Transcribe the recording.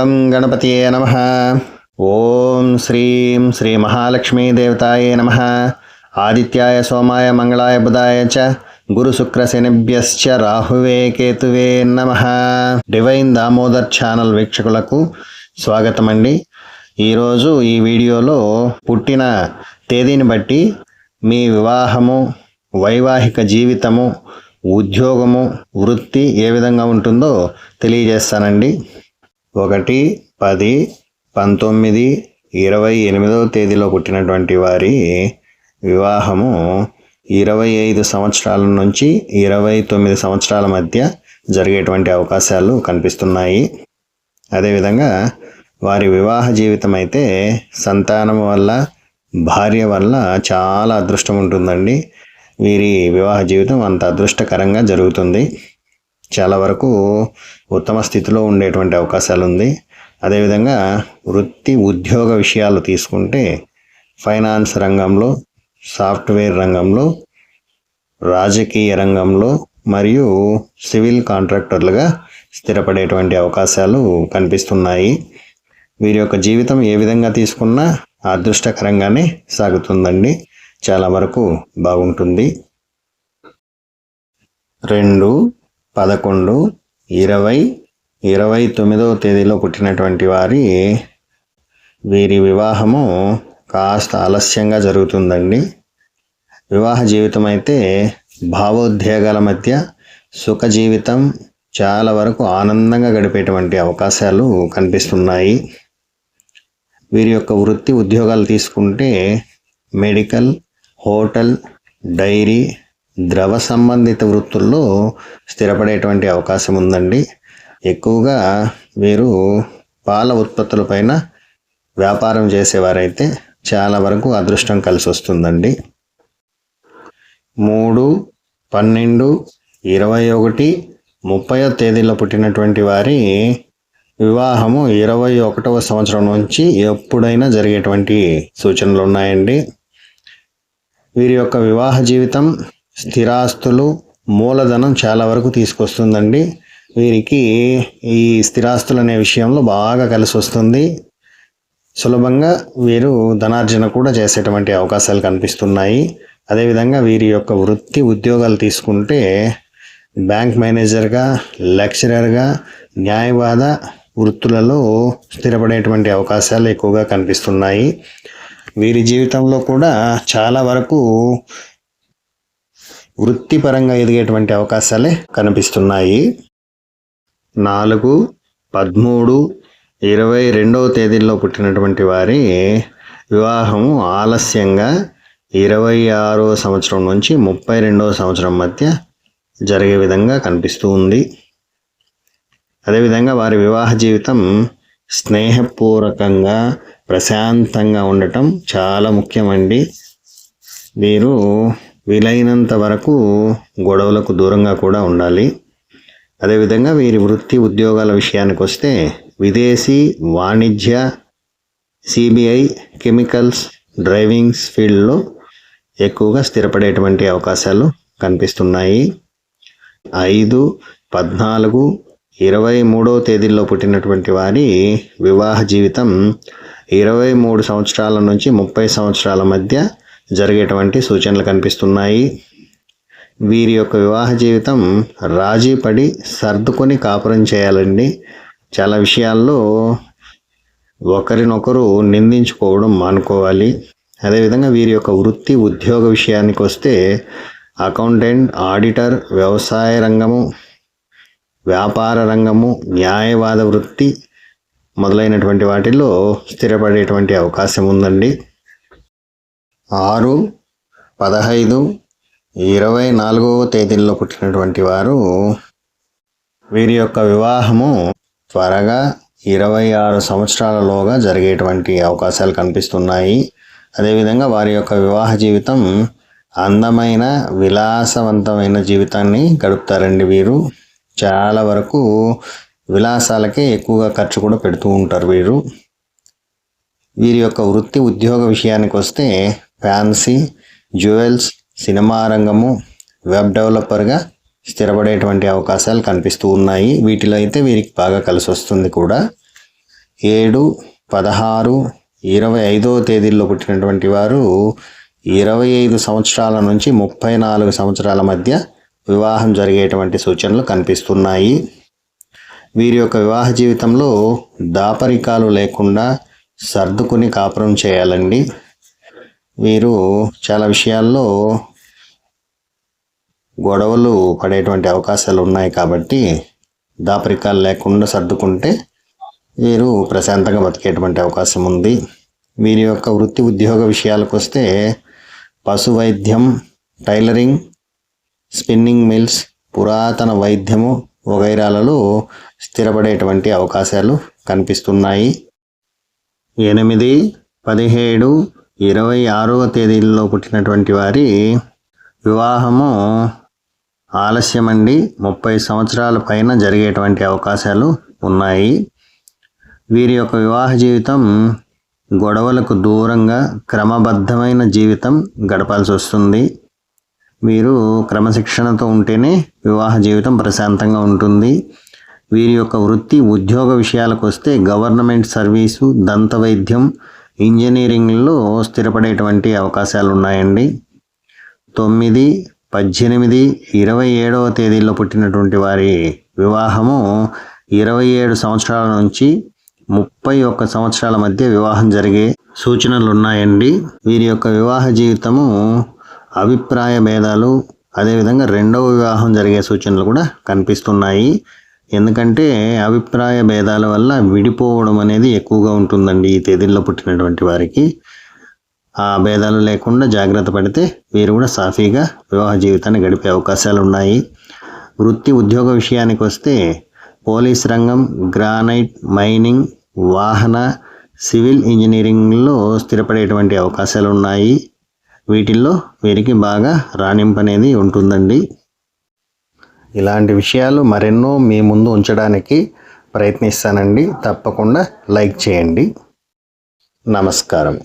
గం గణపతియే నమః. ఓం శ్రీం శ్రీ మహాలక్ష్మీ దేవతాయే నమః. ఆదిత్యాయ సోమాయ మంగళాయ బుధాయ చ గురు శుక్ర శనిభ్యశ్చ రాహువే కేతువే నమః. డివైన్ దామోదర్ ఛానల్ వీక్షకులకు స్వాగతం అండి. ఈరోజు ఈ వీడియోలో పుట్టిన తేదీని బట్టి మీ వివాహము, వైవాహిక జీవితము, ఉద్యోగము, వృత్తి ఏ విధంగా ఉంటుందో తెలియజేస్తానండి. 1-10-19-28 తేదీలో పుట్టినటువంటి వారి వివాహము 25 సంవత్సరాల నుంచి 29 సంవత్సరాల మధ్య జరిగేటువంటి అవకాశాలు కనిపిస్తున్నాయి. అదేవిధంగా వారి వివాహ జీవితం అయితే సంతానం వల్ల, భార్య వల్ల చాలా అదృష్టం ఉంటుందండి. వీరి వివాహ జీవితం అంత అదృష్టకరంగా జరుగుతుంది. చాలా వరకు ఉత్తమ స్థితిలో ఉండేటువంటి అవకాశాలు ఉంది. అదేవిధంగా వృత్తి, ఉద్యోగ విషయాలు తీసుకుంటే ఫైనాన్స్ రంగంలో, సాఫ్ట్వేర్ రంగంలో, రాజకీయ రంగంలో మరియు సివిల్ కాంట్రాక్టర్లుగా స్థిరపడేటువంటి అవకాశాలు కనిపిస్తున్నాయి. వీరి యొక్క జీవితం ఏ విధంగా తీసుకున్నా అదృష్టకరంగానే సాగుతుందండి. చాలా వరకు బాగుంటుంది. 2-11-20-29 తేదీలో పుట్టినటువంటి వీరి వివాహము కాస్త ఆలస్యంగా జరుగుతుందండి. వివాహ జీవితం అయితే భావోద్వేగాల మధ్య సుఖ జీవితం, చాలా వరకు ఆనందంగా గడిపేటువంటి అవకాశాలు కనిపిస్తున్నాయి. వీరి యొక్క వృత్తి, ఉద్యోగాలు తీసుకుంటే మెడికల్, హోటల్, డైరీ, ద్రవ సంబంధిత వృత్తుల్లో స్థిరపడేటువంటి అవకాశం ఉందండి. ఎక్కువగా వీరు పాల ఉత్పత్తులపైన వ్యాపారం చేసేవారైతే చాలా వరకు అదృష్టం కలిసి వస్తుందండి. 3-12-21-30 తేదీలో పుట్టినటువంటి వారి వివాహము 21వ సంవత్సరం నుంచి ఎప్పుడైనా జరిగేటువంటి సూచనలు ఉన్నాయండి. వీరి యొక్క వివాహ జీవితం స్థిరాస్తులు, మూలధనం చాలా వరకు తీసుకొస్తుందండి. వీరికి ఈ స్థిరాస్తులు అనే విషయంలో బాగా కలిసి వస్తుంది. సులభంగా వీరు ధనార్జన కూడా చేసేటువంటి అవకాశాలు కనిపిస్తున్నాయి. అదేవిధంగా వీరి యొక్క వృత్తి, ఉద్యోగాలు తీసుకుంటే బ్యాంక్ మేనేజర్గా, లెక్చరర్గా, న్యాయవాద వృత్తులలో స్థిరపడేటువంటి అవకాశాలు ఎక్కువగా కనిపిస్తున్నాయి. వీరి జీవితంలో కూడా చాలా వరకు వృత్తిపరంగా ఎదిగేటువంటి అవకాశాలే కనిపిస్తున్నాయి. 4-13-22 తేదీల్లో పుట్టినటువంటి వారి వివాహము ఆలస్యంగా 26వ సంవత్సరం నుంచి 32వ సంవత్సరం మధ్య జరిగే విధంగా కనిపిస్తూ ఉంది. అదేవిధంగా వారి వివాహ జీవితం స్నేహపూర్వకంగా, ప్రశాంతంగా ఉండటం చాలా ముఖ్యమండి. వీరు వీలైనంత వరకు గొడవలకు దూరంగా కూడా ఉండాలి. అదేవిధంగా వీరి వృత్తి, ఉద్యోగాల విషయానికి వస్తే విదేశీ వాణిజ్య, సిబిఐ, కెమికల్స్, డ్రైవింగ్స్ ఫీల్డ్లో ఎక్కువగా స్థిరపడేటువంటి అవకాశాలు కనిపిస్తున్నాయి. 5-14-23 తేదీల్లో పుట్టినటువంటి వారి వివాహ జీవితం 23 సంవత్సరాల నుంచి 30 సంవత్సరాల మధ్య జరిగేటువంటి సూచనలు కనిపిస్తున్నాయి. వీరి యొక్క వివాహ జీవితం రాజీ పడి సర్దుకొని కాపురం చేయాలండి. చాలా విషయాల్లో ఒకరినొకరు నిందించుకోవడం మానుకోవాలి. అదేవిధంగా వీరి యొక్క వృత్తి, ఉద్యోగ విషయానికి వస్తే అకౌంటెంట్, ఆడిటర్, వ్యవసాయ రంగము, వ్యాపార రంగము, న్యాయవాద వృత్తి మొదలైనటువంటి వాటిల్లో స్థిరపడేటువంటి అవకాశం ఉందండి. 6-15-24 తేదీల్లో పుట్టినటువంటి వీరి యొక్క వివాహము త్వరగా 26 సంవత్సరాలలోగా జరిగేటువంటి అవకాశాలు కనిపిస్తున్నాయి. అదేవిధంగా వారి యొక్క వివాహ జీవితం అందమైన, విలాసవంతమైన జీవితాన్ని గడుపుతారండి. వీరు చాలా వరకు విలాసాలకే ఎక్కువగా ఖర్చు కూడా పెడుతూ ఉంటారు. వీరి యొక్క వృత్తి, ఉద్యోగ విషయానికి వస్తే ఫ్యాన్సీ, జ్యువెల్స్, సినిమా రంగము, వెబ్ డెవలపర్గా స్థిరపడేటువంటి అవకాశాలు కనిపిస్తూ ఉన్నాయి. వీటిలో అయితే వీరికి బాగా కలిసి వస్తుంది కూడా. 7, 16, 25వ తేదీల్లో పుట్టినటువంటి వారు 25 సంవత్సరాల నుంచి 34 సంవత్సరాల మధ్య వివాహం జరిగేటువంటి సూచనలు కనిపిస్తున్నాయి. వీరి యొక్క వివాహ జీవితంలో దాపరికాలు లేకుండా సర్దుకుని కాపురం చేయాలండి. వీరు చాలా విషయాల్లో గొడవలు పడేటువంటి అవకాశాలు ఉన్నాయి కాబట్టి దాపరికాలు లేకుండా సర్దుకుంటే వీరు ప్రశాంతంగా బతికేటువంటి అవకాశం ఉంది. వీరి యొక్క వృత్తి ఉద్యోగ విషయాలకు వస్తే పశు వైద్యం, టైలరింగ్, స్పిన్నింగ్ మిల్స్, పురాతన వైద్యము వగైరాలలో స్థిరపడేటువంటి అవకాశాలు కనిపిస్తున్నాయి. 8, 17, 26వ తేదీల్లో పుట్టినటువంటి వారి వివాహము ఆలస్యమండి. 30 సంవత్సరాల పైన జరిగేటువంటి అవకాశాలు ఉన్నాయి. వీరి యొక్క వివాహ జీవితం గొడవలకు దూరంగా క్రమబద్ధమైన జీవితం గడపాల్సి వస్తుంది. వీరు క్రమశిక్షణతో ఉంటేనే వివాహ జీవితం ప్రశాంతంగా ఉంటుంది. వీరి యొక్క వృత్తి ఉద్యోగ విషయాలకు వస్తే గవర్నమెంట్ సర్వీసు, దంత వైద్యం, ఇంజనీరింగ్లో స్థిరపడేటువంటి అవకాశాలు ఉన్నాయండి. 9, 18, 27వ తేదీల్లో పుట్టినటువంటి వారి వివాహము 27 సంవత్సరాల నుంచి 31 సంవత్సరాల మధ్య వివాహం జరిగే సూచనలు ఉన్నాయండి. వీరి యొక్క వివాహ జీవితము అభిప్రాయ భేదాలు, అదేవిధంగా రెండవ వివాహం జరిగే సూచనలు కూడా కనిపిస్తున్నాయి. ఎందుకంటే అభిప్రాయ భేదాల వల్ల విడిపోవడం అనేది ఎక్కువగా ఉంటుందండి ఈ తేదీల్లో పుట్టినటువంటి వారికి. ఆ భేదాలు లేకుండా జాగ్రత్త పడితే వీరు కూడా సాఫీగా వివాహ జీవితాన్ని గడిపే అవకాశాలు ఉన్నాయి. వృత్తి ఉద్యోగ విషయానికి వస్తే పోలీస్ రంగం, గ్రానైట్, మైనింగ్, వాహన, సివిల్ ఇంజనీరింగ్లో స్థిరపడేటువంటి అవకాశాలు ఉన్నాయి. వీటిల్లో వీరికి బాగా రాణింపు అనేది ఉంటుందండి. ఇలాంటి విషయాలు మరెన్నో మీ ముందు ఉంచడానికి ప్రయత్నిస్తానండి. తప్పకుండా లైక్ చేయండి. నమస్కారం.